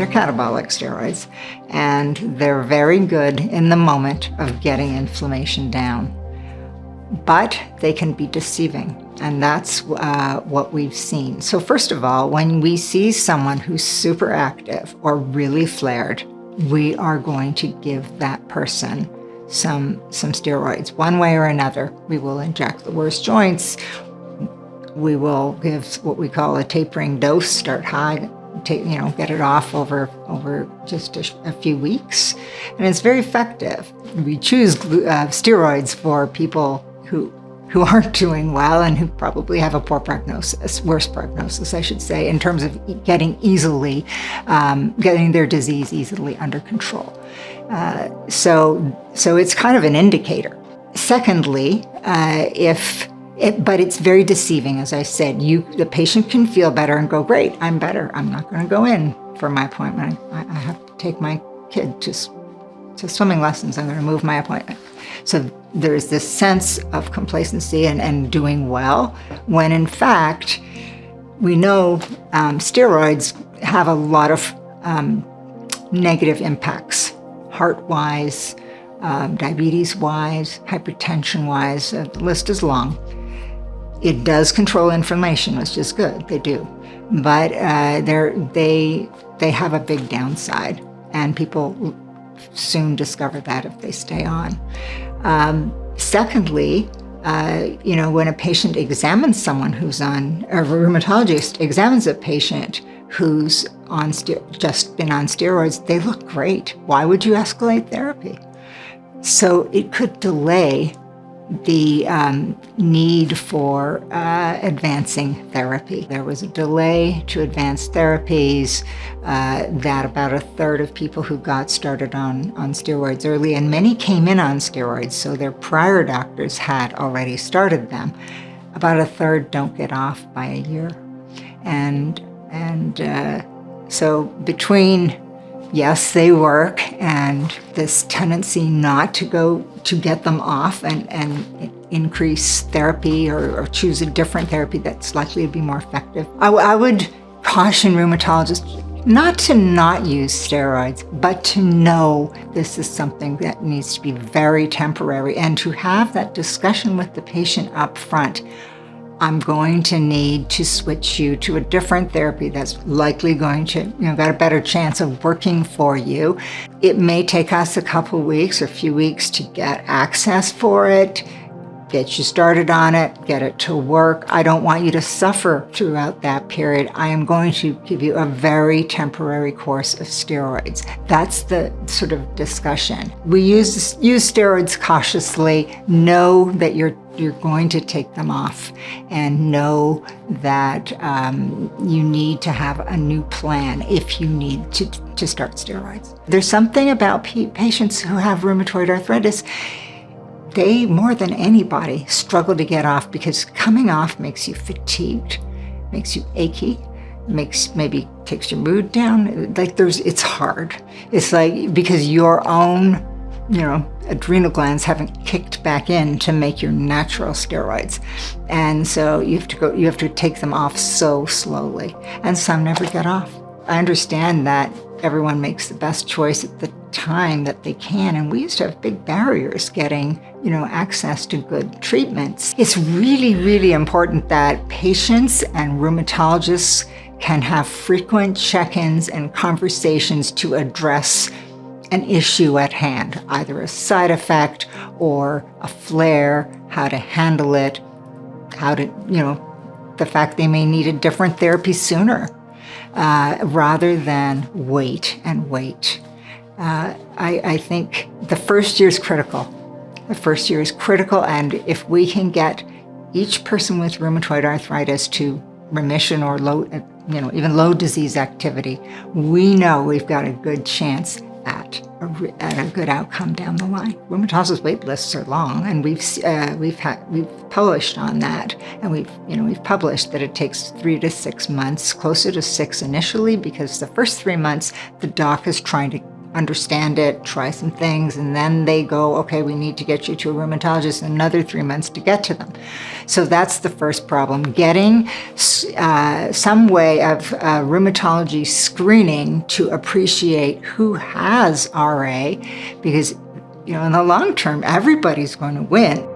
They're catabolic steroids, and they're very good in the moment of getting inflammation down. But they can be deceiving, and that's what we've seen. So first of all, when we see someone who's super active or really flared, we are going to give that person some steroids. One way or another, we will inject the worst joints. We will give what we call a tapering dose, start high, get it off over just a few weeks. And it's very effective. We choose steroids for people who aren't doing well and who probably have a poor prognosis, worse prognosis, I should say, in terms of getting their disease easily under control. So it's kind of an indicator. Secondly, but it's very deceiving, as I said. The patient can feel better and go, great, I'm better. I'm not going to go in for my appointment. I have to take my kid to swimming lessons. I'm going to move my appointment. So there's this sense of complacency and doing well, when in fact, we know steroids have a lot of negative impacts, heart-wise, diabetes-wise, hypertension-wise. The list is long. It does control inflammation, which is good, they do. But they have a big downside, and people soon discover that if they stay on. Secondly, when a patient examines someone who's on, or a rheumatologist examines a patient who's just been on steroids, they look great. Why would you escalate therapy? So it could delay the need for advancing therapy. There was a delay to advanced therapies that about a third of people who got started on steroids early, and many came in on steroids, so their prior doctors had already started them. About a third don't get off by a year. So between yes, they work, and this tendency not to get them off and increase therapy or choose a different therapy that's likely to be more effective. I would caution rheumatologists not to not use steroids, but to know this is something that needs to be very temporary, and to have that discussion with the patient up front. I'm going to need to switch you to a different therapy that's likely going to, got a better chance of working for you. It may take us a couple weeks or a few weeks to get access for it, get you started on it, get it to work. I don't want you to suffer throughout that period. I am going to give you a very temporary course of steroids. That's the sort of discussion. We use steroids cautiously, know that you're going to take them off, and know that you need to have a new plan if you need to start steroids. There's something about patients who have rheumatoid arthritis. They, more than anybody, struggle to get off, because coming off makes you fatigued, makes you achy, maybe takes your mood down. It's hard. It's like, because your own adrenal glands haven't kicked back in to make your natural steroids. And so you have to take them off so slowly. And some never get off. I understand that everyone makes the best choice at the time that they can. And we used to have big barriers getting, access to good treatments. It's really, really important that patients and rheumatologists can have frequent check-ins and conversations to address an issue at hand, either a side effect or a flare, how to handle it, the fact they may need a different therapy sooner, rather than wait. I think the first year is critical. And if we can get each person with rheumatoid arthritis to remission or even low disease activity, we know we've got a good chance at a good outcome down the line. Rheumatologists' wait lists are long, and we've published on that, and we've published that it takes 3 to 6 months, closer to 6 initially, because the first 3 months the doc is trying to understand it, try some things, and then they go, okay, we need to get you to a rheumatologist, another 3 months to get to them. So that's the first problem, getting some way of rheumatology screening to appreciate who has RA, because in the long term, everybody's going to win.